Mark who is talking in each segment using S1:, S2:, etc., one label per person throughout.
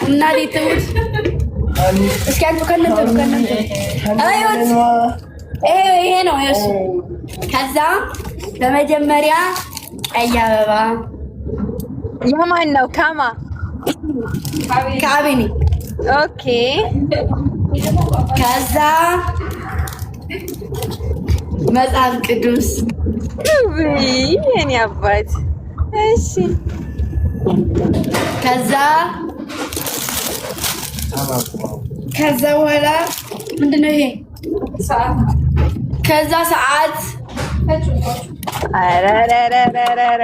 S1: እናቴ ትሙት። እስኪ አንቺ ከነንተሩ አይወት ይሄ ነው የሱ። ከዛ በመጀመሪያ ቀይ አበባ
S2: የማን ነው?
S1: ከአቤኔ።
S2: ኦኬ።
S1: ከዛ መጽሐፍ ቅዱስ
S2: የኔ አባት። እሺ።
S1: ከዛ በኋላ ምንድነው ይሄ? ከዛ ሰዓት
S2: አረረረረረ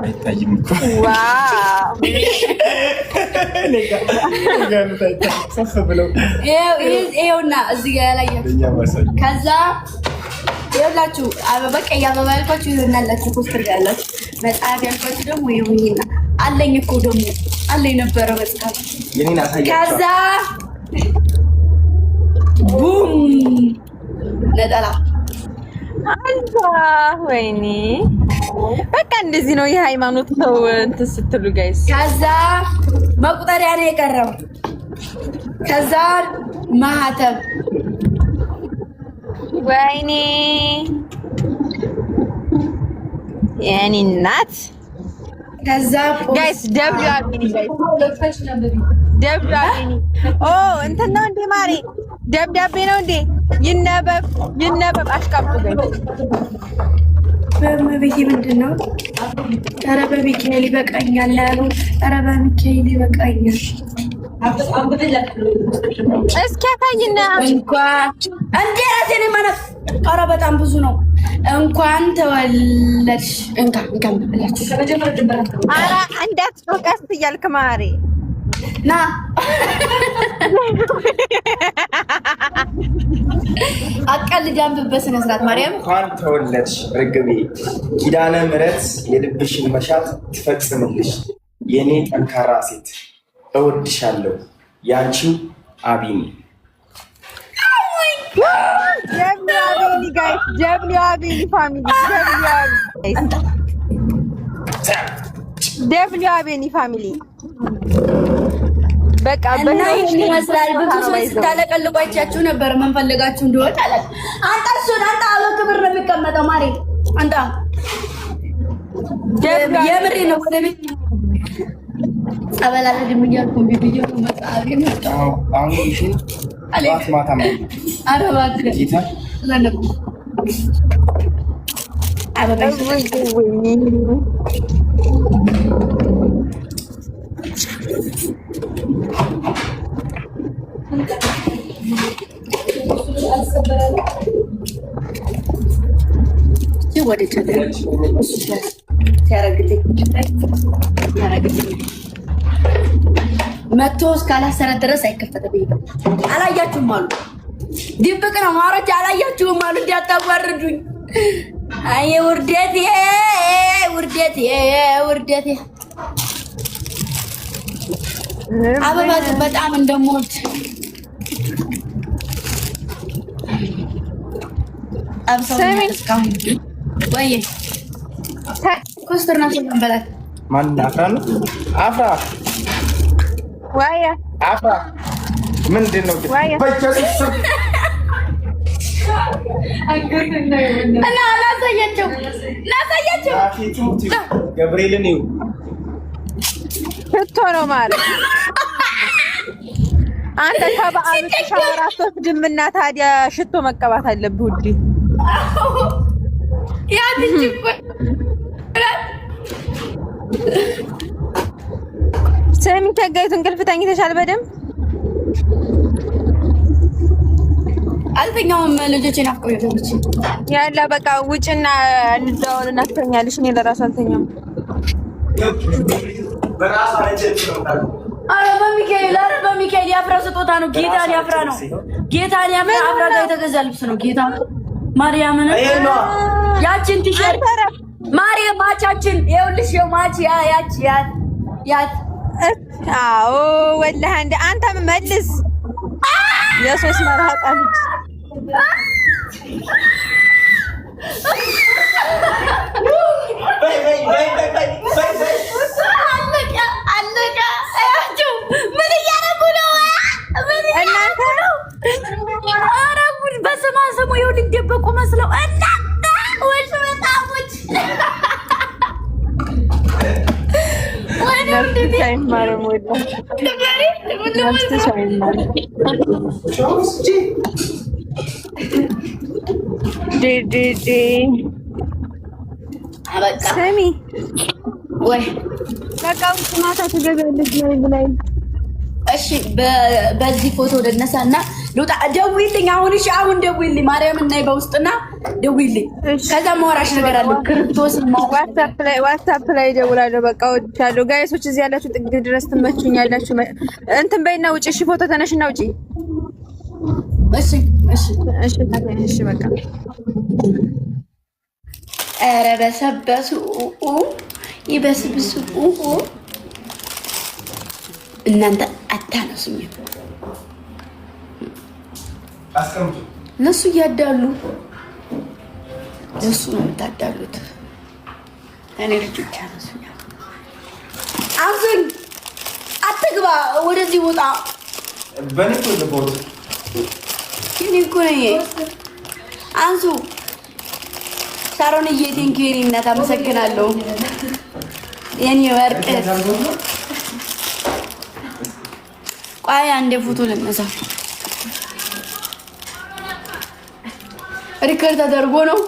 S3: አይታይም እኮ
S2: ዋው
S1: ይኸውና እዚህ ጋር ያላያችሁ። ከዛ ይኸውላችሁ አበባ ቀይ አበባ ያልኳችሁ ይሆናላችሁ ፖስተር ያላችሁ መጽሐፍ ያልኳችሁ ደግሞ ይሁንና አለኝ እኮ ደግሞ አለኝ ነበረ መጽሐፍ። ከዛ ቡም ነጠላ
S2: አንተ ወይኔ በቃ እንደዚህ ነው የሃይማኖት ነው እንትን ስትሉ ጋይስ።
S1: ከዛ መቁጠሪያ ነው የቀረው። ከዛ ማህተብ
S2: ወይኔ የኔ እናት። ከዛ ጋይስ ደብሊው አቢኒ ጋይስ ደብሊው አቢኒ ኦ እንትን ነው እንዴ ማሬ ደብዳቤ ነው እንዴ? ይነበብ አሽቃብጡ ጋይስ።
S1: በመቤቴ ምንድን ነው? ኧረ በሚካኤል ይበቃኛል ያሉ። ኧረ በሚካኤል ይበቃኛል።
S2: እስኪ ያታይና
S1: እንኳን እንዴ ራሴን ማለት ኧረ በጣም ብዙ ነው። እንኳን ተወለድሽ እንኳን ብላችሁ
S2: ኧረ እንዳትጮህ ቀስ እያልክ ማሬ
S1: ና አቀልድ አንብብ በስነ ስርዓት ማርያም።
S3: እንኳን ተወለድሽ ርግቤ፣ ኪዳነ ምሕረት የልብሽን መሻት ትፈጽምልሽ። የኔ ጠንካራ ሴት እወድሻለሁ። ያንቺው አቢኒ።
S2: ደብሊው አቢኒ ፋሚሊ ደብሊው አቢኒ ፋሚሊ በቃ
S1: በናይሽ ይመስላል። ብዙ ሰዎች ስታለቀልቁ አይቻችሁ ነበር። ምን ፈልጋችሁ እንደወጣ አለ። አንተ እሱን አንተ በክብር ነው የሚቀመጠው ማሬ። አንተ የምሬ ነው። ወደ ቤት ጸበል አልሄድም እያልኩ ቪዲዮ መጽሐፍ የመጣው
S3: አሁን ይሽን አላት ማታ ማለት
S1: አረባት ጌታ ለነቁ አበባይ መቶ እስካላሰረ ድረስ አይከፈትም። አላያችሁም አሉ ድብቅ ነው ማሮች አላያችሁም አሉ እንዲያታዋርዱኝ። አይ ውርደቴ ውርደቴ ውርደቴ አበባ በጣም እንደምወድ ወይ ኮስተር ነው ተንበላት
S3: ማን አፍራ ነው አፍራ
S2: ዋያ
S3: አፍራ ምንድን ነው በጀስስ
S1: እና ላሳያቸው
S3: ገብርኤልን ይው
S2: ሽቶ ነው ማለት አንተ ከበዓሉ ሻወራት ወስድምና ታዲያ ሽቶ መቀባት አለብህ ውዴ።
S1: ያ ልጅ
S2: ሰሚ ተጋይቱን እንቅልፍ ተኝተሻል በደምብ?
S1: አልተኛውም። ልጆቼን አፍቆኝ ገብቼ
S2: ያላ በቃ ውጭና እንደውልና ትተኛለሽ። እኔ ለራሱ አልተኛም።
S3: በራሱ አለች ነው
S1: ኧረ በሚካኤል ያፍራ ስጦታ ነው። ጌታን ያፍራ ነው። ጌታን ያፍራ አብራ ጋር የተገዛ ልብስ ነው። ጌታ ማርያምን ያችን ቲሸርት ማርያም ማቻችን ይኸውልሽ፣ ማች ያት
S2: አዎ ወላሂ እንደ አንተም መልስ የሶስት መርሃ ልጅ ስሚ
S1: ወይ
S2: በቃ ማታ ትገቢያለሽ ነው ብላኝ።
S1: እሺ በዚህ ፎቶ ልነሳና ልውጣ። ደውይልኝ አሁን። እሺ አሁን ደውይልኝ ማርያም እና በውስጥና ደውይልኝ። ከዛ ማውራሽ ነገር አለ። ክርስቶስ
S2: ዋትስአፕ ላይ ደውላለሁ። በቃ ወድቻለሁ። ጋይሶች እዚህ ያላችሁ ጥግ ድረስ ትመቹኛላችሁ። እንትን በይና ውጪ። እሺ ፎቶ ተነሽና ውጪ።
S1: እሺ እሺ
S2: እሺ እሺ በቃ
S1: ኧረ በሰበሱ ይበስብሱ እናንተ አታነሱኝ።
S3: አስቀምጡ።
S1: እነሱ እያዳሉ እነሱ ነው የምታዳሉት። እኔ ልጆች ያነሱኛል። አዝን አትግባ፣ ወደዚህ ወጣ።
S3: በነኮ ለቦት
S1: የኔ እኮ ነኝ። አንሱ ሳሮንዬ፣ ቴንኪው የኔ እናት አመሰግናለሁ። የኔ ወርቅ ቆይ አንዴ ፎቶ ልነሳ። ሪከርድ ተደርጎ ነው።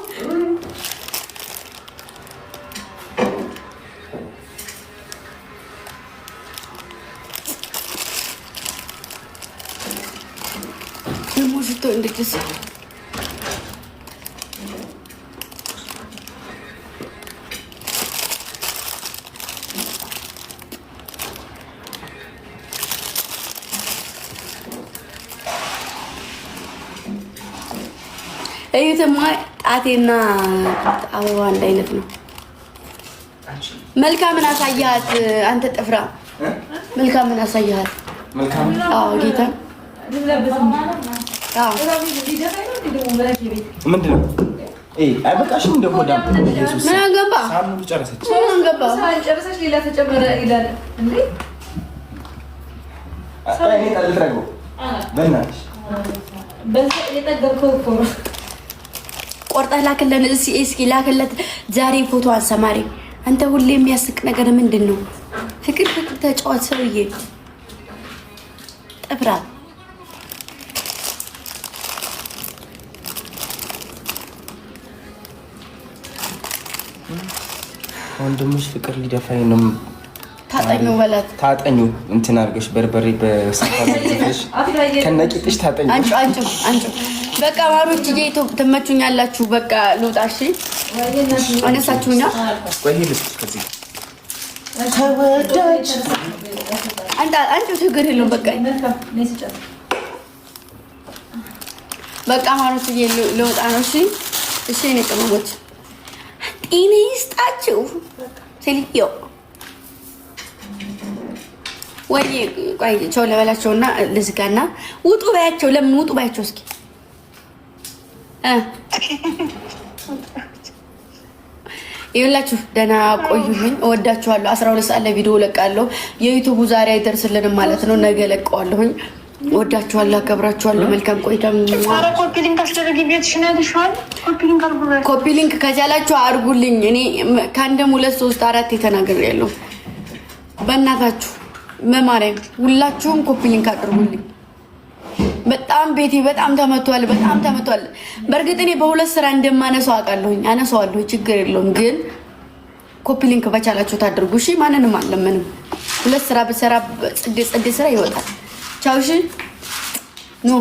S1: ሽቶ እንድትስ እዩትማ ጣቴና አበባ አንድ አይነት ነው። መልካምን አሳያት አንተ ጥፍራ። መልካምን አሳያት።
S3: መልካም
S1: አዎ ጌታ
S3: ምንድን ነው? አይበቃሽም? ደግሞ ዳም ኢየሱስ
S1: ምን አገባ?
S3: ሳምንቱ ጨረሰች።
S1: ምን አገባ?
S4: ጨረሰች። ሌላ ተጨመረ ይላል እንዴ?
S3: እኔ ታልትረገው በእናትሽ
S4: የጠገብከው እኮ ነው።
S1: ቆርጠህ ላክለን እስኪ ላክለት ዛሬ ፎቶ አንሰማሪ። አንተ ሁሌ የሚያስቅ ነገር ምንድን ነው? ፍቅር ተጫወት ሰውዬ ጥፍራ።
S3: ወንድምሽ ፍቅር ሊደፋኝ ነው።
S1: ታጠኙ በላት።
S3: ታጠኙ እንትን አድርገሽ በርበሬ በስፋሽ ከነቂጥሽ ታጠኙ።
S1: አንቺ በቃ ማሮች ጄ ትመቹኛላችሁ። በቃ ልውጣ። እሺ አነሳችሁኛ።
S3: ቆይ ልብስ ከዚህ
S1: ተወዳጅ አንቺ ችግር የለውም። በቃ ማሮች ጄ ልውጣ ነው። እሺ እሺ እኔ ቅመሞች ጤና ይስጣችሁ። ሴልዮ ወይ ቆይ ቸው ለበላቸውና ልዝጋና ውጡ ባያቸው። ለምን ውጡ ባያቸው እስኪ ይኸውላችሁ ደህና ቆዩልኝ። እወዳችኋለሁ። 12 ሰዓት ላይ ቪዲዮ ለቃለሁ። የዩቲዩቡ ዛሬ አይደርስልንም ማለት ነው። ነገ ለቀዋለሁኝ። እወዳችኋለሁ፣ አከብራችኋለሁ። መልካም ቆይታ። ኮፒ ሊንክ ከቻላችሁ አድርጉልኝ። እኔ ከአንድም 2 3 4 ተናግሬያለሁ። በእናታችሁ መማሪያም ሁላችሁም ኮፒ ሊንክ አድርጉልኝ። በጣም ቤቴ በጣም ተመቷል፣ በጣም ተመቷል። በእርግጥ እኔ በሁለት ስራ እንደማነሳው አውቃለሁኝ፣ አነሳዋለሁ፣ ችግር የለውም። ግን ኮፒ ሊንክ በቻላችሁ ታድርጉ። እሺ ማንንም አለምንም። ሁለት ስራ ብሰራ ጽዴ ስራ ይወጣል። ቻው። እሺ ኖ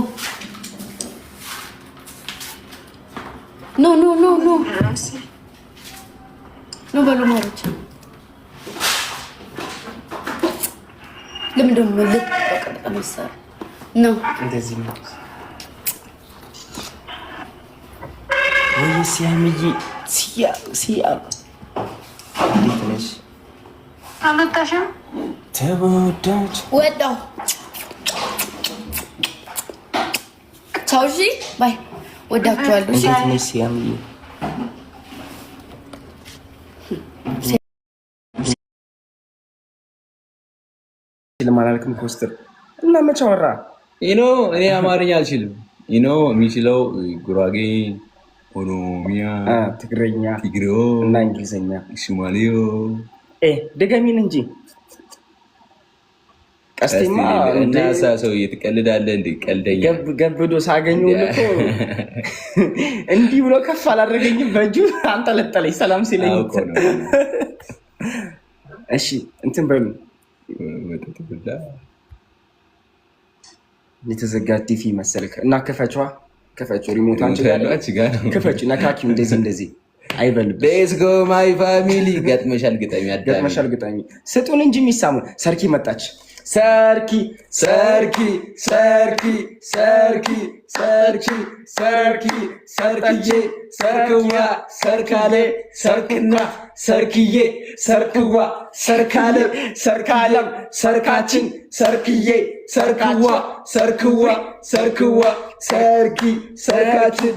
S1: ኖ ኖ ኖ ኖ ኖ በሉ ማሮች። ለምን ደሞ ልክ በቃ መሰራ ነው
S3: እንደዚህ ነው ወይ? ሲያምጂ ሲያ እንዴት ነሽ?
S4: አመጣሽም
S3: ተወዳጅ
S1: ወጣው። ቻው። እሺ ባይ። ወዳችኋለሁ። እሺ
S3: እንዴት ነሽ? ሲያምጂ ለማላልክም ኮስተር እና መቼ አወራ?
S5: እኔ አማርኛ አልችልም። የሚችለው ጉራጌ፣ ኦሮሚያ፣
S3: ትግረኛ፣
S5: ትግሬ
S3: እና እንግሊዝኛ፣
S5: ሶማሌዮ።
S3: ድገሚን እንጂ ቀስቴማ
S5: እና ሰው እየተቀልዳለ እንዴ ቀልደኛ
S3: ገብዶ ሳገኘው ልኮ እንዲህ ብሎ ከፍ አላደረገኝም በእጁ አንጠለጠለኝ ሰላም ሲለኝ እሺ እንትን በሉ የተዘጋ ቲቪ መሰልክ እና ከፈችዋ ሪሞት አንቺ ጋር ከፈች ነካኪው እንደዚህ አይበልም
S5: ሌትስ ጎ ማይ ፋሚሊ ገጥመሻል ግጠሚ
S3: ስጡን እንጂ የሚሳሙ ሰርኪ መጣች ሰርኪ ሰርክዬ ሰርክዋ ሰርካለ ሰርክና ሰርክዬ ሰርክዋ ሰርካለም ሰርካችን ሰርክዬ ሰርክዋ ሰርኪ ሰርካችን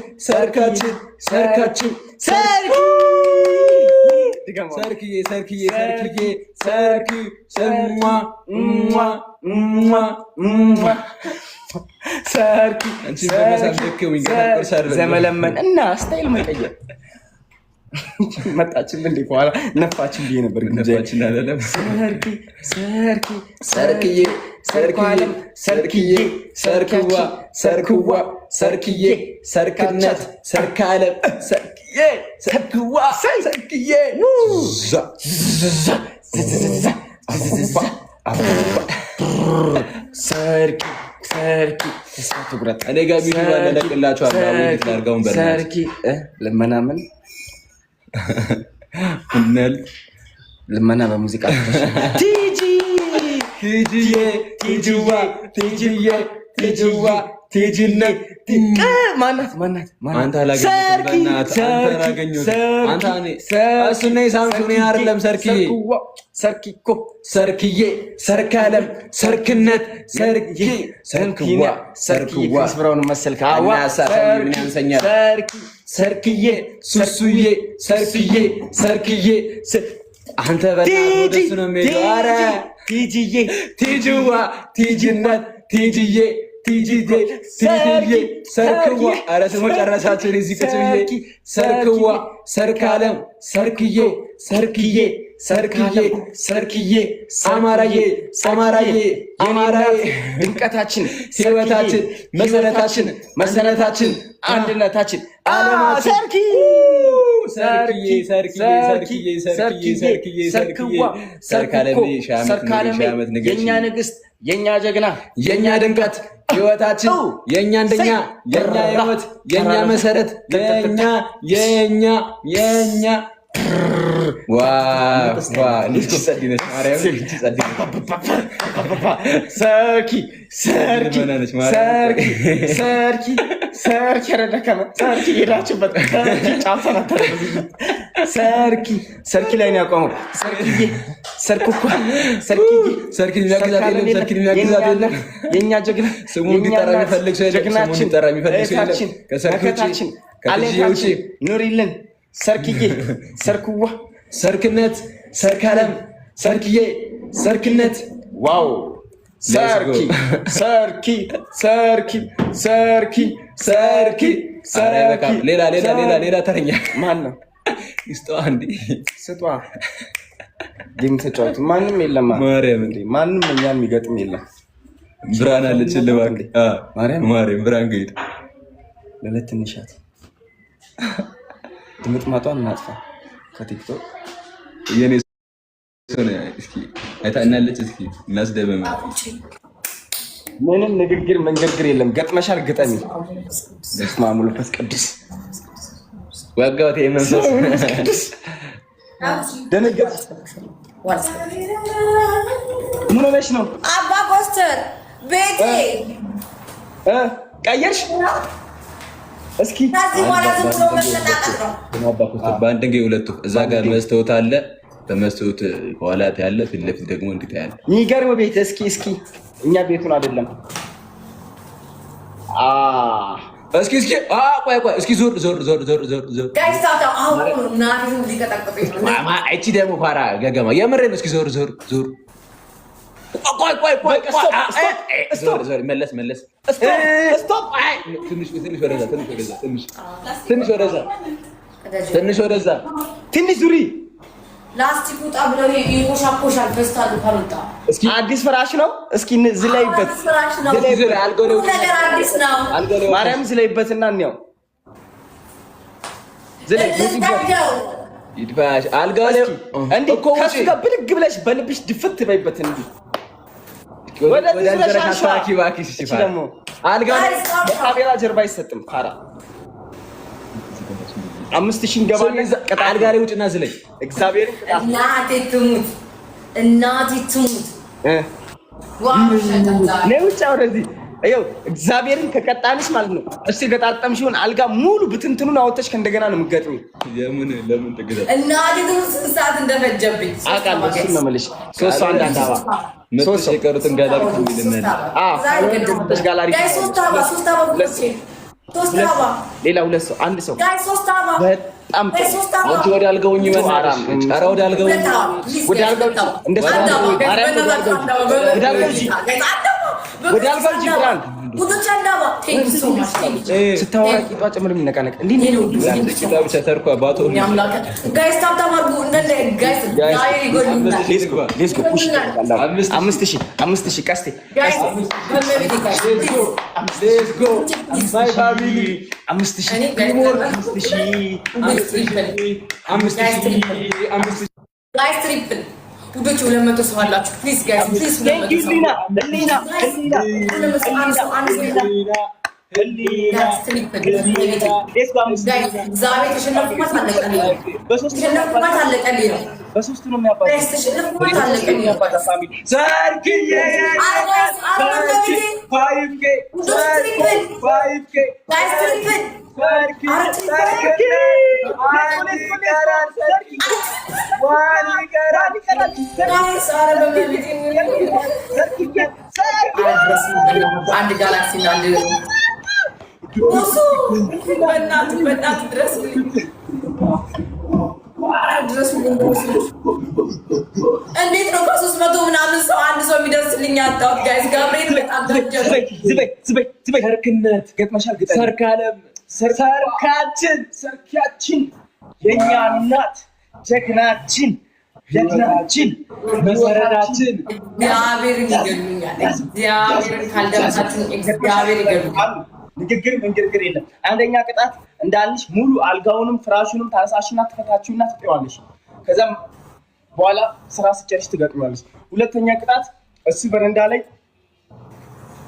S3: ዘመለመን እና ስታይል መቀየር መጣችን እንዴ በኋላ ነፋችን ብዬ ነበር ሰርክዋ ሰርክነት ሰርካለም ሰርክዋ
S5: እኔ ጋር ቢሆን ለቅላችኋለሁ
S3: ሰርኪ ልመናምን ልመና በሙዚቃ ማናት
S5: አንተ ሰርክዬ ሰርካለም ሰርክነት
S3: ስብራውን መሰልክ
S5: ሰርክዬ ሱሱዬ ሰርክዬ አንተ በእናትህ ደስ ነው የሚለው ኧረ ቲጂዋ ቲጂነት ቲጂዬ ሰርክዋ ኧረ ስሙ ጨረሳችን እዚህ ቁጭ ብዬ ሰርክዋ ሰርካለም ሰርክዬ አማራዬ
S3: ድምቀታችን
S5: ህይወታችን መሰረታችን አንድነታችን አለማችን ሰርካለም
S3: የኛ ንግስት የኛ ጀግና
S5: የኛ ድምቀት ህይወታችን የኛ አንደኛ የኛ ህይወት የኛ መሰረት የኛ
S3: ሰርኪ ላይ ነው ያቆመው። የኛ ጀግና
S5: ስሙ እንዲጠራ የሚፈልግ ሰው
S3: ጀግናችን አለታችን ኑሪልን ሰርክዬ ሰርክዋ
S5: ሰርክነት ሰርካለም ሰርክነት
S3: ዋው ሰርኪ
S5: ሌላ ተረኛ
S3: ማን ነው?
S5: ይስጠዋ እንዴ
S3: ስጧ ጌም ተጫወቱ። ማንም የለም ማንም እኛን የሚገጥም የለም።
S5: ብርሃን አለች ልባክ ማርያም ብርሃን ገይድ
S3: ለለትንሻት ድምጥማጧን እናጥፋ ከቲክቶክ
S5: የኔ ሶነ እስኪ አይታናለች እስኪ እናስደበመ
S3: ምንም ንግግር መንገግር የለም። ገጥመሻል ግጠሚ በስመ አብ ቅዱስ
S5: ወጋው ተመንፈስ
S3: ደነገጥ ምን ሆነሽ ነው?
S1: አባ ኮስተር ቤቴ
S3: ቀየርሽ እስኪ
S5: በአንድ ድንጋይ ሁለት ወፍ። እዛ ጋር መስታወት አለ፣ በመስታወት ከኋላ ያለ ፊት ለፊት ደግሞ እንዴት ያለ
S3: የሚገርም ቤት። እስኪ እኛ ቤቱን አይደለም
S5: እስኪ ቆይ እስኪ ዞር አይቺ ደግሞ ፋራ ገገማ የምሬን እስኪ ዞር ቆይ መለስ ትንሽ ወደዛ
S3: ትንሽ ዙሪ
S1: ላስቲክ ውጣ ብለው ይቆሻቆሻል። በስታሉ ካልወጣ
S3: እስኪ አዲስ ፍራሽ ነው። እስኪ ዝለይበት፣
S1: አልጋው ነገር አዲስ ነው።
S3: ማርያም ዝለይበትና እንየው።
S5: ይድፋሽ አልጋው ላይ
S3: እንዴ ከሱ ጋር ብድግ ብለሽ በልብሽ ድፍት በይበት። እንዴ ወደ
S5: አታኪ ባኪስ ሲፋ
S3: አልጋው በካሜራ ጀርባ አይሰጥም። ካራ 5000 እንገባለን።
S5: አልጋ ላይ ውጭና ዝለይ።
S3: እግዚአብሔር
S1: እናቴ ትሙት
S3: ለውጭ ወደዚህ አይው እግዚአብሔርን ከቀጣንሽ ማለት ነው። እስቲ ገጣጣምሽውን አልጋ ሙሉ ብትንትኑን አወጣሽ ከእንደገና ነው የምትገጥሚ።
S5: ለምን ተገጣጣ
S1: እናቴ ትሙት ሰዓት እንደፈጀብኝ
S3: አቃል እሱ ነው የምልሽ። 3 አንድ አዳባ
S5: 3 የቀሩትን ጋላሪ ከሚልነት
S3: ጋላሪ
S1: ጋይ 3 አባ
S3: ሌላ 2 ሰው አንድ ሰው
S1: ጋይ 3 አባ
S3: በጣም
S5: አንቺ ወደ አልጋውኝ ይመጣራም። ኧረ ወደ አልጋውኝ
S3: ወደ አልጋው እንደዛ ወደ አልጋው ጅብራን ስታወራ ቂጧ ጭምር የሚነቃነቅ እንዴ ነው
S5: ቂጧ ብቻ ተርኳ ባቶ
S1: ጋይስ ታብታማርጉ እንደለ ጋይስ ጋይ ይጎልና
S3: ሌትስ ጎ ፑሽ 5000 ቀስቴ
S1: ጋይስ
S3: ሌትስ ጎ ማይ ፋሚሊ 5000
S1: ጋይስ ትሪፕል ውዶች 200 ሰው አላችሁ። ፕሊዝ ጋይስ ፕሊዝ 200 ሰው ሊና ዛሬ ተሸነፍኩበት አለቀልኝ። ተሸነፍኩበት አለቀልኝ ነው።
S3: በሶስት ነው የሚያባው
S1: ተሸነፍኩበት አለቀልኝ ነው።
S3: ሰርክዬ
S1: አንድ ጋላክሲ እና አንድ በእናትህ ድረስ እንዴት ነው ከ300 ምናምን ሰው አንድ ሰው የሚደርስልኝ አጣሁት። ጋይስ ጋብሬል በጣም
S3: ዝበይ ሰርክነት ገጥመሻል። ሰርካለም ሰርካችን የኛ እናት ጀግናችን መሰረታችን
S1: እግዚአብሔርን ይገሉኛል። እግዚአብሔርን ካልደረሳችሁ እግዚአብሔር ይገሉኛል።
S3: ንግግር መንገርገር የለም። አንደኛ ቅጣት እንዳልሽ ሙሉ አልጋውንም ፍራሹንም ታሳሽና ትፈታችሁና ትጥዋለሽ። ከዛም በኋላ ስራ ስጨርሽ ትገጥማለሽ። ሁለተኛ ቅጣት እሱ በረንዳ ላይ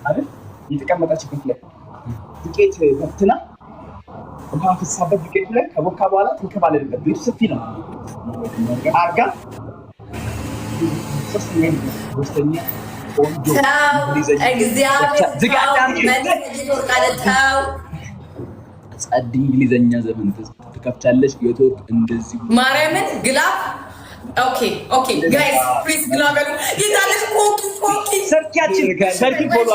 S3: አይደል የተቀመጣችበት ላይ ዱቄት በትና ውሃ ፍሳበት ዱቄት ላይ ከቦካ በኋላ ትንከባለልበት። ቤቱ ሰፊ ነው። አርጋ ሶስተኛ
S5: ጸድ እንግሊዘኛ ዘመን ትከፍቻለሽ። የቶፕ እንደዚህ
S1: ማርያምን ግላብ ኦኬ ጋይስ ፕሊዝ ግላብ ያሉ ይታለሽ ኮኪ
S3: ሰርኪያችን ሰርኪ ፎሎ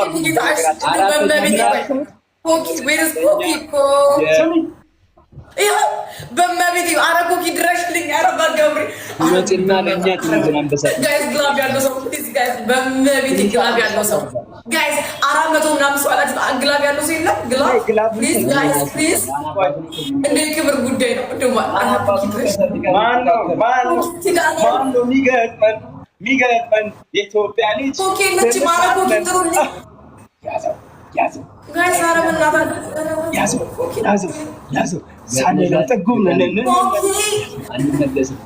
S1: በመቤት አረ ኮኪ ድረሽልኝ። አረ ባገብሪ
S5: ወጭና ለኛ ትንዝና አንበሳ
S1: ጋይስ ግላብ ያለው ሰው ፕሊዝ ጋይስ በመቤት ግላብ ያለው ሰው ጋይስ 400 ምናምን ሰው አላችሁ። ግላብ ያለው ሰው የለም። ግላብ ፕሊዝ ጋይስ ፕሊዝ እንደ ክብር ጉዳይ ነው። እንደማ አረ ኮኪ ድረሽ
S3: ማን ነው ሚገጥመን የኢትዮጵያ ልጅ
S1: ኮኪ ነች። ማራ ኮኪ ጥሩልኝ
S3: ያዘው
S1: ጋይስ አረ በእናትህ
S3: ያዘው ሳንላ ጠጉም ነን አንመለስም።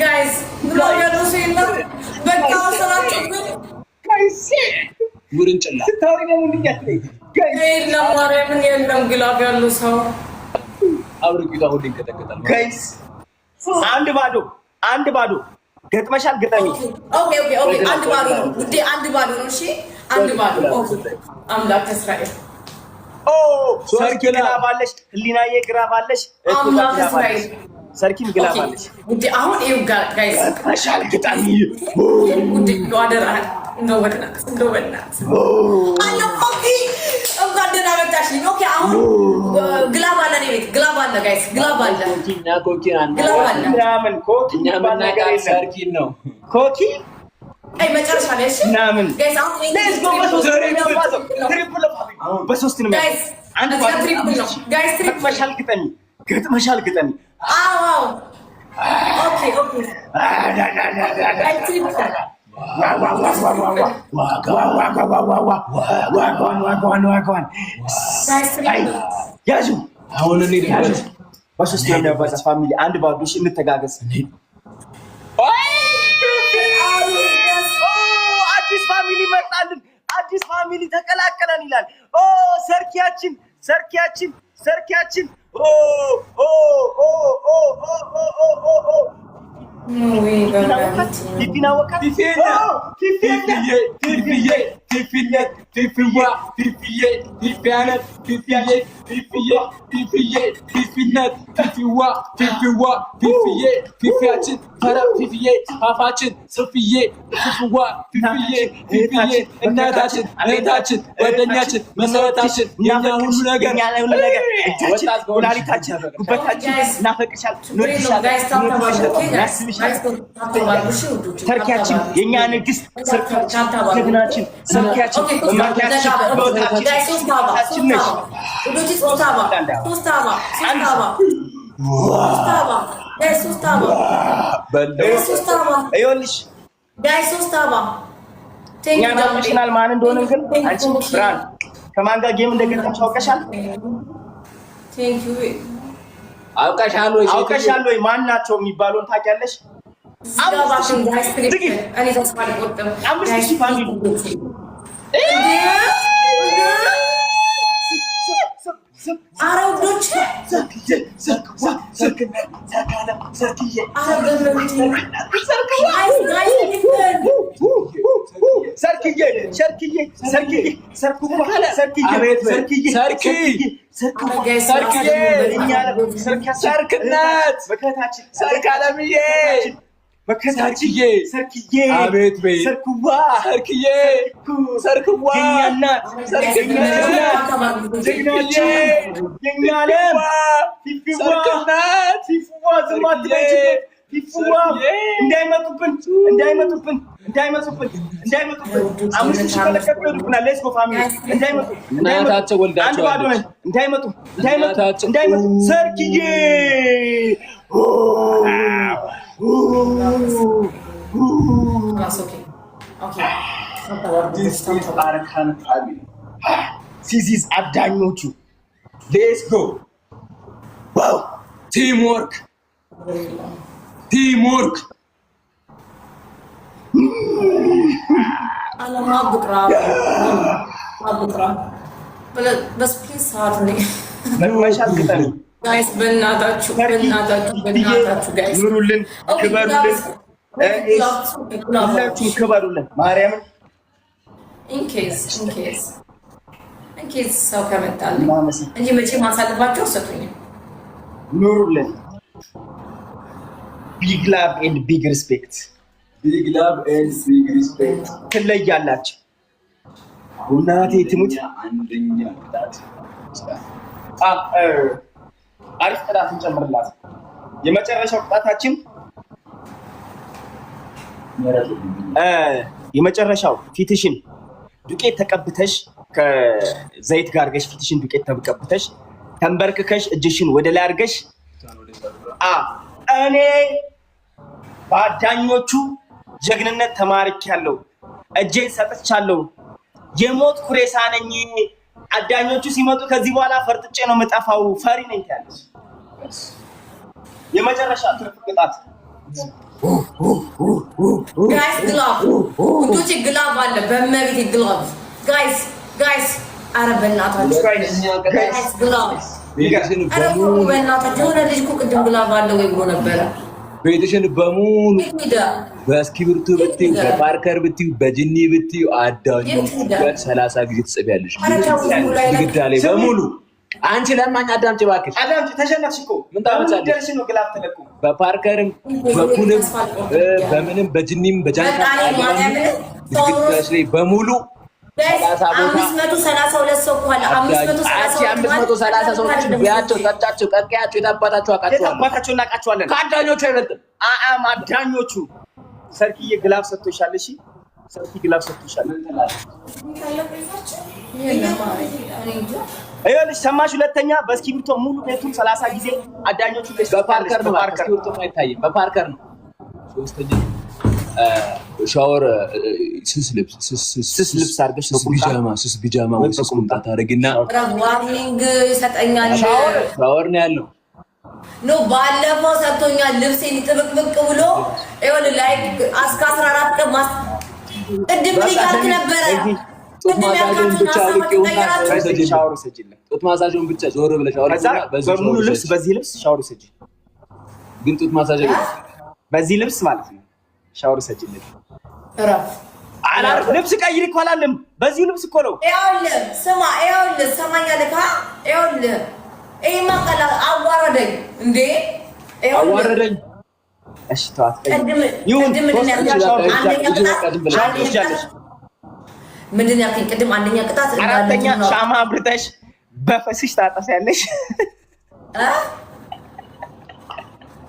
S1: ጋይስ ግላብ ያለው ሰው የለም። በቃ ሰላችሁ ጋይስ
S5: ውርንጭላ
S3: ስታወሪ ነው እንዴት
S1: የለም ማርያምን የለም። ግላብ ያለው ሰው
S5: አብርቂቷ ሁሉ ይንቀጠቀጣል።
S3: ጋይስ አንድ ባዶ ገጥመሻል። ግጠሚ
S1: ኦኬ አንድ ባዶ ነው እንዴ? አንድ ባዶ ነው። እሺ አንድ ባዶ ኦኬ። አምላክ እስራኤል
S3: ሰርኪ ግላባለሽ፣ ህሊናዬ ግላባለሽ፣
S1: አምላክ እስራኤል
S3: ሰርኪም ግላባለሽ
S1: እንዴ? አሁን ይው ጋይስ
S3: ገጥመሻል። ግጠሚ
S1: እንዴ ዋደራ እንደው በእናት አለ ኦኬ እንኳን ደህና መጣሽልኝ። ኦኬ አሁን ግላብ አለ ነው ቤት ግላብ አለ ጋይስ ግላብ አለ
S5: ኮኪና
S3: ምናምን ኮኪኛ
S5: ነገር ሰርኪን ነው
S3: ኮኪ
S1: አይ መጨረሻ ላይ እሺ
S3: ምናምን
S1: ጋይስ አሁን
S3: ትሪፕል በሶስት ነው
S1: ጋይስ አንድ ትሪፕል ነው ጋይስ ትሪፕል
S3: ገጥመሻል። ግጠሚ
S1: አዎ
S3: ያዙ አሁን እንሂድ። በሶስተኛ ባዛ ፋሚሊ አንድ ባዶሽ እንተጋገዝ። አዲስ ፋሚሊ መጣልን። አዲስ ፋሚሊ ተቀላቀለን ይላል። ሰርኪያችን እናታችን እህታችን ጓደኛችን መሰረታችን የኛ ሁሉ ነገር ወላሊታችን ጉበታችን እናፈቅሻል ሰርኪያችን የኛ ንግስት ሰርኪያችን ጀግናችን ሰርኪያችን ማርኪያችን ቦታችን ነሽ ይኸውልሽ እኛ ናፍቀሽናል። ማን እንደሆነን ግን አንቺ ብርሃን ከማን ጋር ጌም እንደገጠምሽ አውቀሻል ወይ? ማን ናቸው የሚባሉን ታውቂያለሽ? እንዳይመጡብን አምስት ሺህ ከለቀቁ ይልኩናል። ሌትስ ጎ ፋሚሊ እንዳይመጡ አንድ ባዶ ነን። እንዳይመጡ ሰርክዬ ሲዚዝ አዳኞቹ ሌትስ ጎ ዋው ቲምወርክ
S6: አለማ ቡቅራ በስፕሊት ሰዓት ነው
S3: መሻልከታል
S6: ጋይስ በእናታችሁ ጋይስ
S3: ኑሩልን፣ ክበሩልን፣ ሁላችሁም ክበሩልን። ማርያምን ኢንኬዝ
S6: ሰው ከመጣልኝ እንጂ መቼ ማሳልፋቸው ሰጡኝ።
S3: ኑሩልን። ቢግ ላቭ ኤንድ ቢግ ሪስፔክት ትለያላችሁ። እናቴ ትሙት አሪፍ ቅጣት እንጨምርላት። የመጨረሻው ቅጣታችን ፊትሽን ዱቄት ተቀብተሽ ከዘይት ጋር አድርገሽ ፊትሽን ዱቄት ተቀብተሽ ተንበርክከሽ እጅሽን ወደ ላይ አድርገሽ እኔ በአዳኞቹ ጀግንነት ተማርኪያለሁ፣ እጄን ሰጥቻለሁ፣ የሞት ኩሬሳ ነኝ፣ አዳኞቹ ሲመጡ ከዚህ በኋላ ፈርጥጬ ነው የምጠፋው፣ ፈሪ ነኝ ትያለሽ። የመጨረሻ ትርፍ ቅጣት
S6: ጋይስ ግላቭ ውጪ ግላቭ አለ በመቤት ግላቭ ጋይስ ኧረ በእናታችሁ ጋይስ ግላቭ ኧረ በእናታችሁ የሆነ ልጅ እኮ ቅድም ግላቭ አለ ወይ ብሎ ነበረ።
S5: ቤትሽን በሙሉ በእስክሪብቶ ብትዩ በፓርከር ብትዩ በጅኒ ብትዩ አዳኞቹ 30 ጊዜ ትጽፊያለሽ ግድግዳ ላይ በሙሉ። አንቺ ለማኝ አዳምጪ እባክሽ።
S3: አዳምጪ ተሸነፍሽ እኮ ምን ታመጫለሽ ነው? ግላፍ ተለቁ
S5: በፓርከርም በኩልም በምንም በጅኒም በጃንካም ግድግዳሽ ላይ በሙሉ
S6: 532 ሰው ኳላ
S5: 530 ሰዎች ቢያቸው ጠጫቸው ቀቀያቸው የታባታቸው
S3: አቃቸዋለሁ እናቃቸዋለን።
S5: ከአዳኞቹ አይበልጥም።
S3: አዳኞቹ ሰርኪዬ ግላፍ ሰጥቶሻል። እሺ ሰርኪ ግላፍ ሰጥቶሻል። ይኸውልሽ ሰማሽ? ሁለተኛ በእስክሪብቶ ሙሉ ቤቱን 30 ጊዜ አዳኞቹ
S5: በፓርከር ነው። በእስክሪብቶ አይታይም። በፓርከር ነው። ሶስተኛ ሻወር ስስ ልብስ አድርገሽ ስስ ቢጃማ ወይ ስስ ቁምጣ ታደርጊና
S6: ዋርኒንግ ይሰጠኛል።
S5: ሻወር ነው ያለው።
S6: ኖ ባለፈው ሰጥቶኛል። ልብሴን ጥብቅብቅ ብሎ ይኸውልህ ላይ እስከ 14 ቀን ቅድም ልያልክ ነበረ።
S5: ጡት ማሳጅን ብቻ ሻወር ሰጪልኝ። ጡት ማሳጅን ብቻ ዞር ብለሽ
S3: በሙሉ ልብስ በዚህ ልብስ ሻወር ሰጪ።
S5: ግን ጡት ማሳጅ
S3: በዚህ ልብስ ማለት ነው ሻወር ሰጪልኝ።
S6: እረፍ
S3: ልብስ ቀይሪ እኮ አላለም። በዚህ ልብስ እኮ ነው።
S6: ይኸውልህ ስማ፣ ይኸውልህ ሰማኛለህ። ይኸውልህ ይሄማ ቀላ አዋረደኝ እንዴ!
S5: አዋረደኝ።
S3: እሺ ተዋት።
S6: ምንድን ነው ያልከኝ ቅድም? አንደኛ ቅጣት
S3: አራተኛ ሻማ አብርተሽ በፈስሽ ታጠፊያለሽ።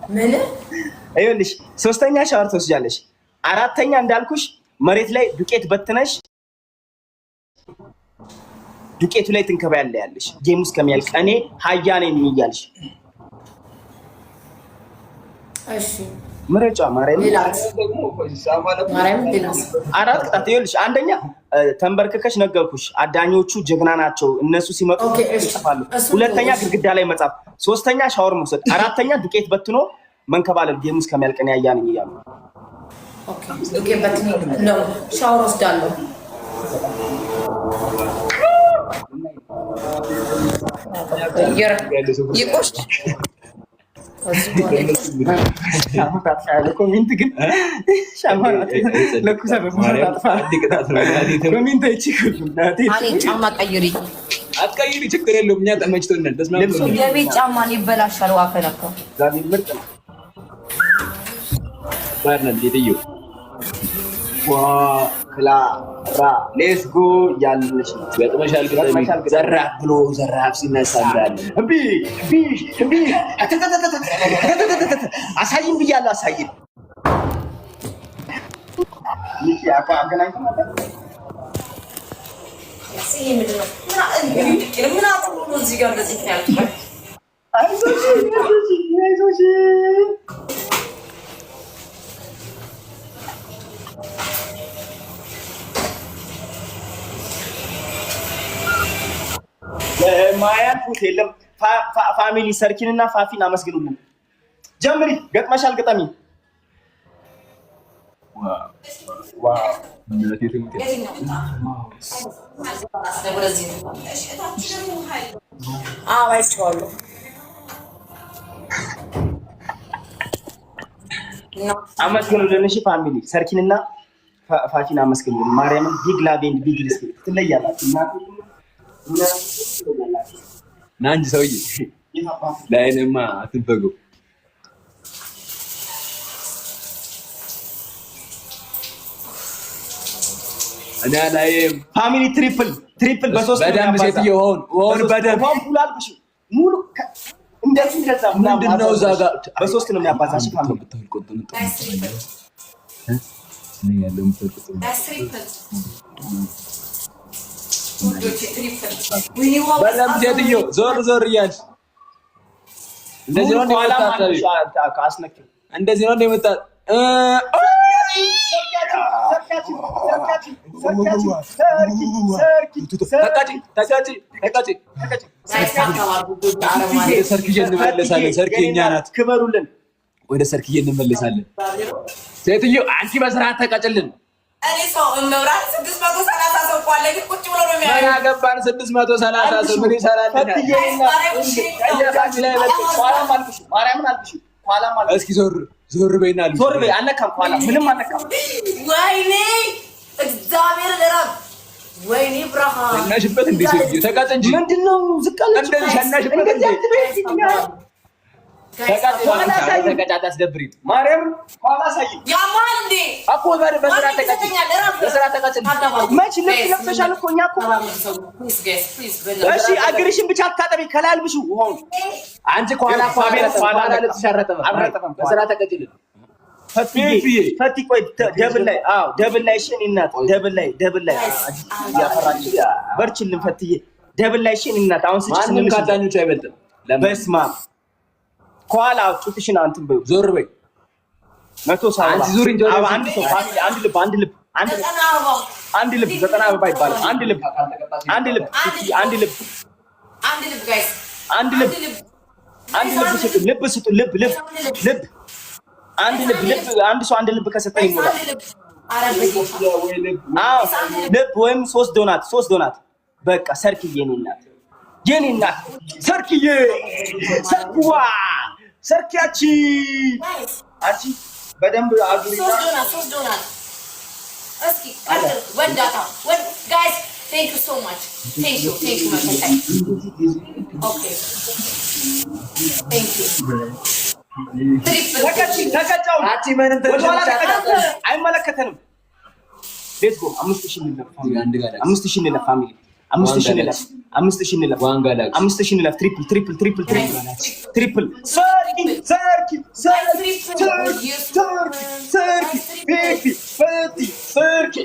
S6: ምን?
S3: ይኸውልሽ ሶስተኛ ሻወር ትወስጃለሽ። አራተኛ እንዳልኩሽ መሬት ላይ ዱቄት በትነሽ ዱቄቱ ላይ ትንከባያለሽ። ጌሙ እስከሚያልቅ እኔ ሀያ ነኝ የሚያልሽ።
S6: እሺ
S3: ምረጫ ማርያም አራት ቅጣት። ይኸውልሽ አንደኛ ተንበርክከሽ ነገርኩሽ፣ አዳኞቹ ጀግና ናቸው፣ እነሱ ሲመጡ ይጽፋሉ። ሁለተኛ ግድግዳ ላይ መጻፍ፣ ሶስተኛ ሻወር መውሰድ፣ አራተኛ ዱቄት በትኖ መንከባለል። ጌሙ እስከሚያልቅ እኔ ሀያ ነኝ እያሉ
S6: ኦኬ። ዱቄት በትኖ ነው ሻወር ወስዳለሁ። ይቆሽት
S3: ኮሜንት ግን
S6: ጫማ ቀይሪ
S5: አትቀይሪ፣ ችግር የለውም። እኛ ተመችቶናል።
S6: የቤት ጫማ ይበላሻል። ዋፈነከው
S3: ምርጥ ነው። ክላራ ሌስ ጎ ያለሽ
S5: ገጥመሻል። ዘራፍ ብሎ ዘራፍ ሲነሳ
S3: አሳይም ብያለሁ። አሳይም ማያልፉት የለም። ፋሚሊ ሰርኪንና ፋፊን አመስግኑልን። ጀምሪ። ገጥመሻል። ግጠሚ። አመስግኑልን። እሺ ፋሚሊ ሰርኪንና ፋፊን አመስግኑልን። ማርያምን ቢግ ላቬንድ ቢግ ሪስፔክት ትለያላችሁ።
S5: ና እንጂ ሰውዬ ላይንማ አትንፈገው። እኔ ላይም
S3: ፋሚሊ ትሪፕል በሶስት
S5: በደንብ ሴትዮ ሆን በደንብ
S3: ሙሉ እንደዚህ እንደዛ
S5: ምንድን ነው እዛ ጋር
S3: በሶስት ነው የሚያባዛሽ። ፋሚሊ
S5: በደንብ ሴትዮ ዞር ዞር እያልሽ እንደዚህ ነው እንደዚህ ነው እንደመጣ
S3: ክበሩልን።
S5: ወደ ሰርክዬ እንመለሳለን። ሴትዮ አንቺ በስርዓት ተቀጭልን።
S6: እኔ ሰው መብራት 630 ሰው ቋለ ግን ቁጭ ብሎ ነው የሚያየው።
S5: ያገባን 630 ሰው ምን ይሰራል? እስኪ ዞር በይና አሉ።
S3: ዞር በይ። አነካም ኋላ ምንም አነካም።
S6: ወይኔ እግዚአብሔር ለራብ ወይኔ ብርሃን
S5: ሸናሽበት እንዴ ሴትዮ ተቃጭ እንጂ
S3: ምንድነው ዝቃለች
S5: እንደዚህ ሸናሽበት እንዴ ተቃጫት አስደብሪ ማርያም ኋላ ሳይ
S6: ያማል እንዴ
S5: አቆ በስራ ተቃጭ
S3: መች ልብስ ለብሰሻል እኮ እኛ እኮ እሺ አግሪሽን ብቻ አታጠቢ ከላይ አልብሹ ውሃውን
S5: አንቺ ኋላ ልብስ ሸረጠበ በስራ ተቀጭልን
S3: ፈቲ ቆይ ደብል ላይ ደብል ላይ እሺ እናት ደብል ላይ ያፈራች በርችልን ፈትዬ ደብል ላይ እሺ እናት አሁን ስጭ
S5: ማንም ካዳኞቹ አይበልጥም
S3: በስማ ከኋላ ጡትሽን አንተም በይ
S5: ዞር በይ
S3: 170
S5: አንቺ ዙሪ እንጂ
S3: አንድ ሰው ፋሚሊ አንድ ልብ 90 አበባ ይባላል። አንድ ልብ
S6: ጋይስ
S3: አንድ ልብ ስጡ። ልብ አንድ ሰው አንድ ልብ ከሰጠኝ ይሞላል። ልብ ወይም 3 ዶናት በቃ ሰርክዬ የኔ እናት ሰርክዬ ሰርክዋ ሰርኪያቺ አንቺ በደንብ አግሪና
S6: 3 ዶናት እስኪ ወንዳታ ጋይስ thank you so much thank you okay thank you
S3: ተቀጫው አንቺ ምንም አይመለከተንም። ሌትስ ጎ 5000 እንለፍ ፋሚሊ 5000 እንለፍ ፋሚሊ 5000 እንለፍ ትሪፕል ሰርኪ ቤቢ ፈቲ ሰርኪ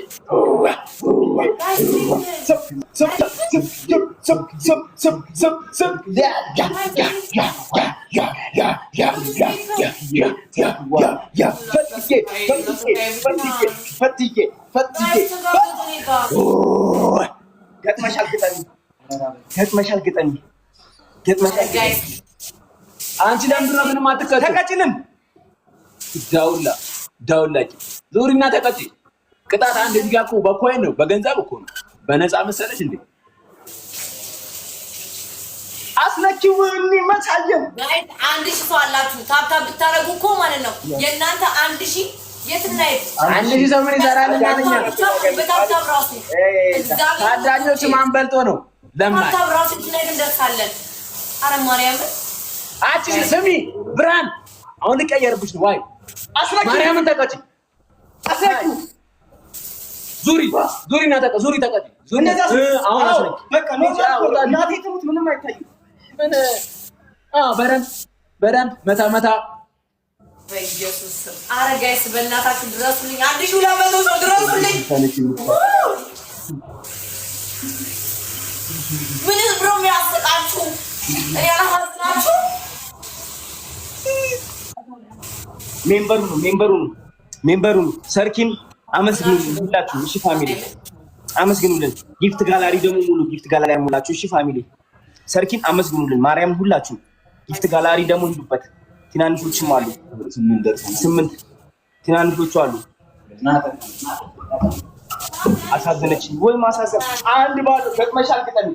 S3: ገጥመሻል ግጠኝ
S5: አንቺ ለምንድን ነው ምንም አትቀጭ?
S3: ተቀጭልን
S5: ዳውላቂ ዙሪና ተቀጭ። ቅጣት አንድ እዚህ ጋር እኮ በኮይን ነው በገንዘብ እኮ ነው በነፃ መሰለሽ እንዴ?
S3: አስነኪውኒ መሳየም
S6: ጋይስ 1000 ሰው አላችሁ ታብታብ ብታረጉ እኮ ማለት ነው የእናንተ 1000 የት ላይ
S5: 1000 ሰው ምን ይሰራል? እናንተኛ
S6: በታብታብ ራሱ
S5: ታዳኞች ማን በልጦ ነው? ለምን
S6: ታብታብ ራሱ ላይ እንደርሳለን። አረ ማርያም
S5: አቺ ስሚ ብራን አሁን ልቀየርብሽ ነው። ዋይ ማርያምን ተቀጭ አስነኪ ዙሪና ተቀጭ ዙሪ ተቀጭ ዙሪ አሁን አስነኪ
S3: በቃ ነው እናቴ ትሙት ምንም አይታይም።
S5: ምን በደንብ መታ
S6: በኢየሱስ አረ ጋይስ በእናታችሁ ድረሱልኝ። 1200 ሰው ድረሱልኝ። ምን ብሮ የሚያስቃችሁ እኔ አላማዝናችሁ።
S3: ሜምበሩ ነው ሰርኪን አመስግኑልን ሁላችሁ። እሺ ፋሚሊ አመስግኑልን። ጊፍት ጋላሪ ደግሞ ሙሉ ጊፍት ጋላሪ ሙላችሁ። እሺ ፋሚሊ ሰርኪን አመስግኑልን። ማርያም ሁላችሁ ጊፍት ጋላሪ ደግሞ ሂዱበት። ትናንሾችም አሉ 8 ትናንሾች አሉ። አሳዘነች ወይ ማሳዘን አንድ ባዶ ገጥመሻል ግጠኝ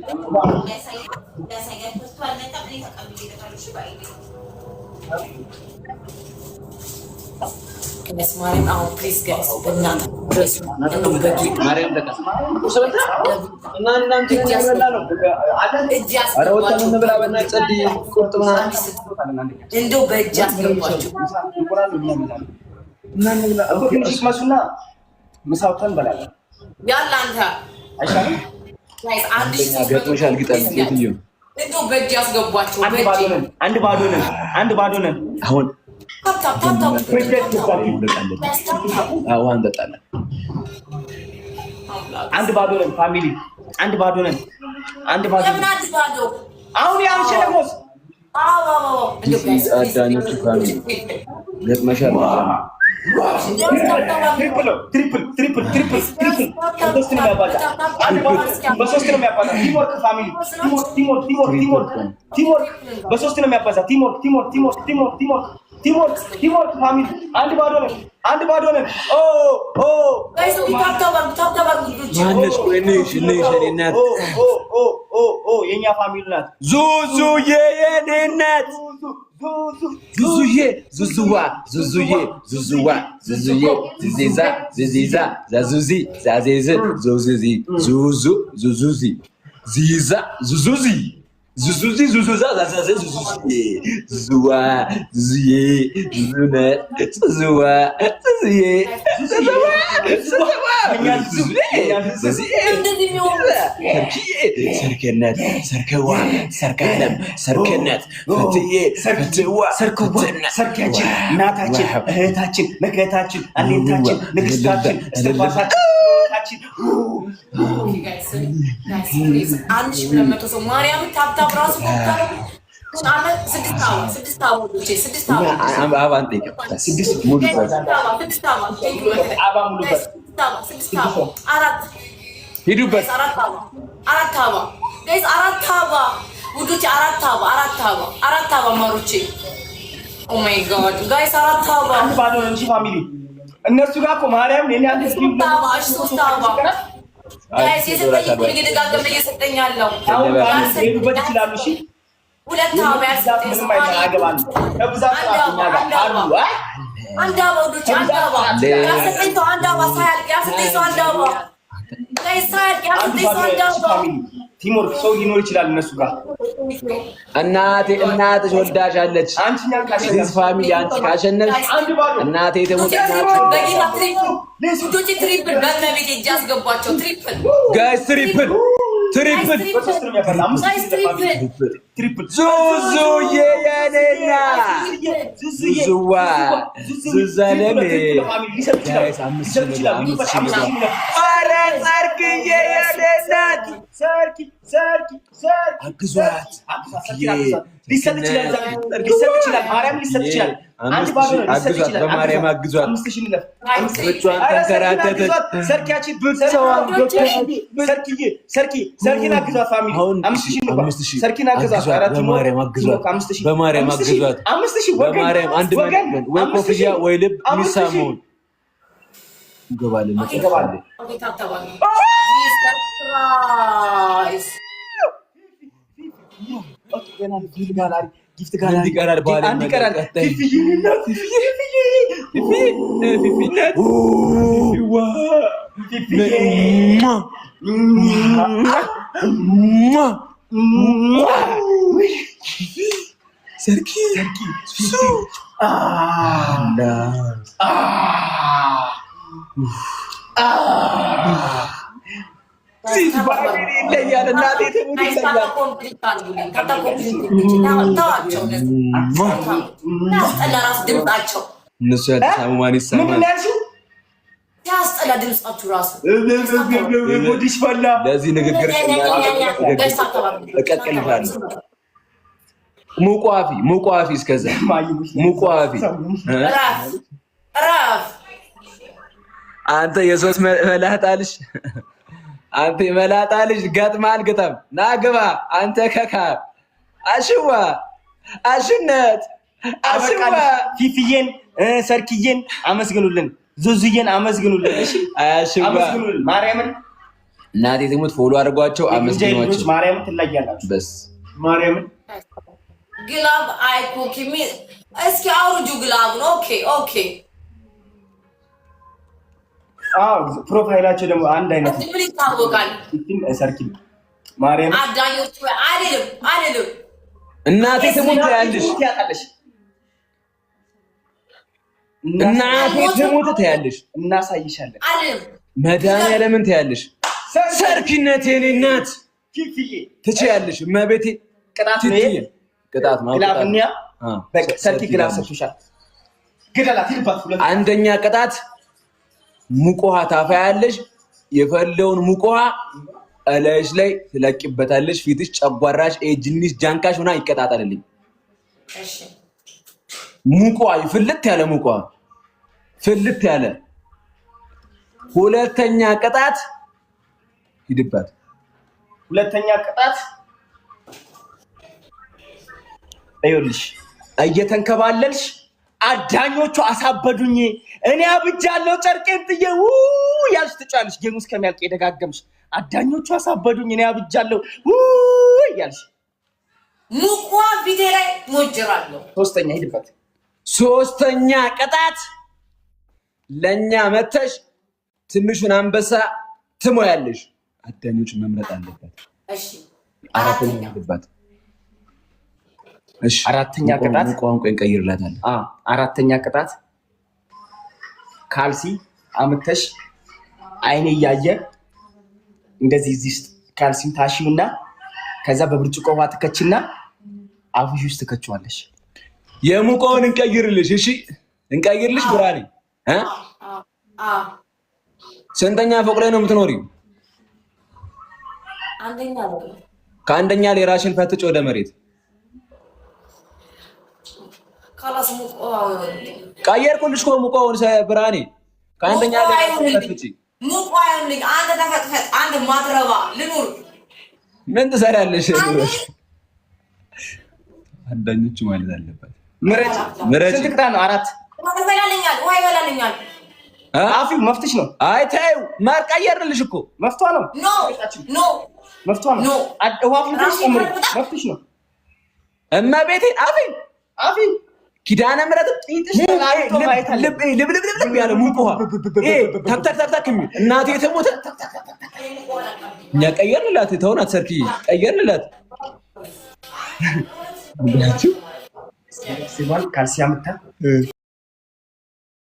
S6: ከነስ ማርያም አሁን ፕሊዝ ጋይስ በእናትህ ድረሱ።
S5: ማርያም ተቀስ እና እናንተ ያመላ ነው አረወጣን እንብላ በእናትህ ጸዲ ቁርጥማ
S6: እንደው በእጅ አስገባችሁ
S3: እና እንብላ እኮ ትንሽ መስና ምሳውተን በላለን
S6: ያላ አንተ
S3: አይሻልም
S6: ጋይስ 1000
S5: ገጥሞሻል ግጠኝ የትዩ
S6: እንደው በእጅ አስገባችሁ።
S3: አንድ ባዶ ነን
S5: አሁን
S6: ታፕ
S5: ውሃ እንጠጣለን።
S3: አንድ ባዶ ነን ፋሚሊ አንድ ባዶ ነን። አሁን ያንቺ ደግሞስ
S5: አዳኞቹ ፋሚሊ ገጥመሻል።
S3: ትሪፕል በሶስት ነው የሚያባዛ ቲምወርክ ፋሚሊ ቲምወርክ በሶስት ነው የሚያባዛ ቲምወርክ ፋሚሊ አንድ ባዶ ነን
S5: ማነሽ ቆይነሽ እናት
S3: የኛ ፋሚሊ ናት።
S5: ዙዙዬ የኔ እናት ዙዙዬ ዙዙዋ ዙዙዬ ዚዛ ዚዛ ዛዙዚ ዛዜዝ ዞዙዚ ዙዙ ዙዙዚ ዚዛ ዙዙዚ ዙዙዛ ዛዛዘ ዙዙዚ ዙዋ ዙዬ ዙነ ዙዋ ዙዬ ሰርክነት ሰርከዋ ሰርካለም ሰርክነት ፍትዬ ፍትዋ
S3: ሰርካችን እናታችን እህታችን መከታችን አለታችን ንግስታችን እስትንፋሳችን
S6: ማርያም ታብታብ ራሱ
S3: እነሱ ጋር እኮ ማርያም የኔ አንተ ቲሞር ሰው ሊኖር ይችላል እነሱ ጋር
S5: እናትሽ ወልዳሻለች። ዚስ ፋሚሊ አንቺ ካሸነፍሽ እናቴ ተሞት ጋይስ ትሪፕል ዙዙ የኔና ዙዙዋ ዙዛለም ጋይስ 5,000 አረ ሰርክዬ የኔናት ሰርኪ አግዟት ሊሰጥ ይችላል ማርያም ሊሰጥ ይችላል። አንድ ባዶ ሊሰጥ ይችላል። በማርያም አግዟት 5,000 ለፍ ብቻዋን ተንከራተተች። ሰርኪያችን ሰርኪን አግዟት ፋሚሊ 5,000 ሰርኪን አግዟት። በማርያም አግዟት 5,000 በማርያም አንድ ወይ ኮፍያ ወይ ልብ የሚሳመውን እንገባለን። ጊፍት ጋር ይቀራል ባለ አንድ ይቀራል። ሰርኪ እነሱ ያልተሳሙ ማን ይሰማል? ለዚህ ንግግር እቀጥልሻለሁ። ሙቋፊ እስከዛ ሙቋፊ አንተ የሶስት መላጣልሽ አንተ መላጣልሽ ገጥማል ግጠም ናግባ አንተ ከካ አሽዋ አሽነት አሽዋ
S3: ፊፊዬን ሰርኪዬን አመስግኑልን፣ ዙዙዬን አመስግኑልን። እሺ አሽዋ አመስግኑልን። ማርያምን
S5: እናቴ ትሙት ፎሎ አድርጓቸው አመስግኗቸው።
S3: ማርያምን ትለያላችሁ።
S5: በስ
S3: ማርያምን
S6: ግላብ አይኮኪሚ እስኪ አውርጁ ግላብ ነው። ኦኬ
S3: ፕሮፋይላቸው ደግሞ አንድ አይነት
S6: ምን ይታወቃል?
S3: ሰርኪ ማርያም
S6: አዳኞች አይደለም
S5: እናቴ ትሙት ያለሽ እናቴ ትሙት ታያለሽ።
S3: እናሳይሻለን።
S5: መድኃኒዓለምን ታያለሽ። ሰርኪነት የኔ እናት ትችያለሽ። መቤቴ ቅጣት ነው
S3: ግላብኛ በቃ ሰርኪ ግላብ ሰጥቶሻል። ግላላት ይልባት።
S5: አንደኛ ቅጣት ሙቅ ውሃ ታፋያለሽ። የፈለውን ሙቅ ውሃ እላይሽ ላይ ትለቂበታለሽ። ፊትሽ፣ ጨጓራሽ፣ ጅኒሽ፣ ጃንካሽ ሆና ይቀጣጣልልኝ።
S6: እሺ
S5: ሙቅ ውሃ ፍልት ያለ ሙቅ ውሃ ፍልት ያለ። ሁለተኛ ቅጣት ሂድባት።
S3: ሁለተኛ ቅጣት አይውልሽ እየተንከባለልሽ አዳኞቹ አሳበዱኝ እኔ አብጃለሁ ጨርቄን ጥዬ ያልሽ ትጫለሽ። ጌሙ እስከሚያልቅ የደጋገምሽ አዳኞቹ አሳበዱኝ እኔ አብጃለሁ ያልሽ
S6: ሙቋ ቪዲዮ ላይ ሞጅራለሁ።
S3: ሶስተኛ ሂድበት።
S5: ሶስተኛ ቅጣት ለኛ መተሽ ትንሹን አንበሳ ትሞያለሽ። አዳኞቹን መምረጥ አለበት።
S6: እሺ
S5: አራተኛ ሂድበት። እሺ
S3: አራተኛ ቅጣት
S5: ቋንቋ እንቀይርላታለን።
S3: አራተኛ ቅጣት ካልሲ አምተሽ አይኔ እያየ እንደዚህ እዚህ ካልሲን ታሺውና ከዛ በብርጭቆ ውሃ ትከችና አፍሽ ውስጥ ትከችዋለሽ።
S5: የሙቀውን እንቀይርልሽ። እሺ እንቀይርልሽ። ብራኔ ስንተኛ ፎቅ ላይ ነው የምትኖሪው?
S6: አንደኛ ነው።
S5: ከአንደኛ ላይ ራሽን ፈትጭ ወደ መሬት
S6: خلاص
S5: ቀየርኩልሽ እኮ ሙቀውን ብርሃኔ ከአንደኛ ጋር ተፈጥጪ
S6: ሙቀውን ልጅ አንተ ተፈጥፈጥ አንተ ማትረባ ልኑር
S5: ምን ትሰሪያለሽ? አንዳኞቹ ማለት አለበት ምረጭ ስንት ቅጣት ነው? 4
S6: ወይ በላልኛል
S3: አፊው መፍትሽ ነው።
S5: አይ ታዩ ማር ቀየርልሽ እኮ
S3: መፍቷ ነው።
S6: ኖ
S3: መፍቷ ነው። አዋፍ መፍትሽ ነው።
S5: እመቤቴ አፊ ኪዳነ ምሕረት ጥይጥሽ ልብ ያለ ሙቅ ውሃ ተክተክ የሚል እናቴ የተሞተ እኛ ቀየርንላት። ተውናት ሰርኪ ቀየርንላት።
S3: ሲባል ካልሲ አምጥታ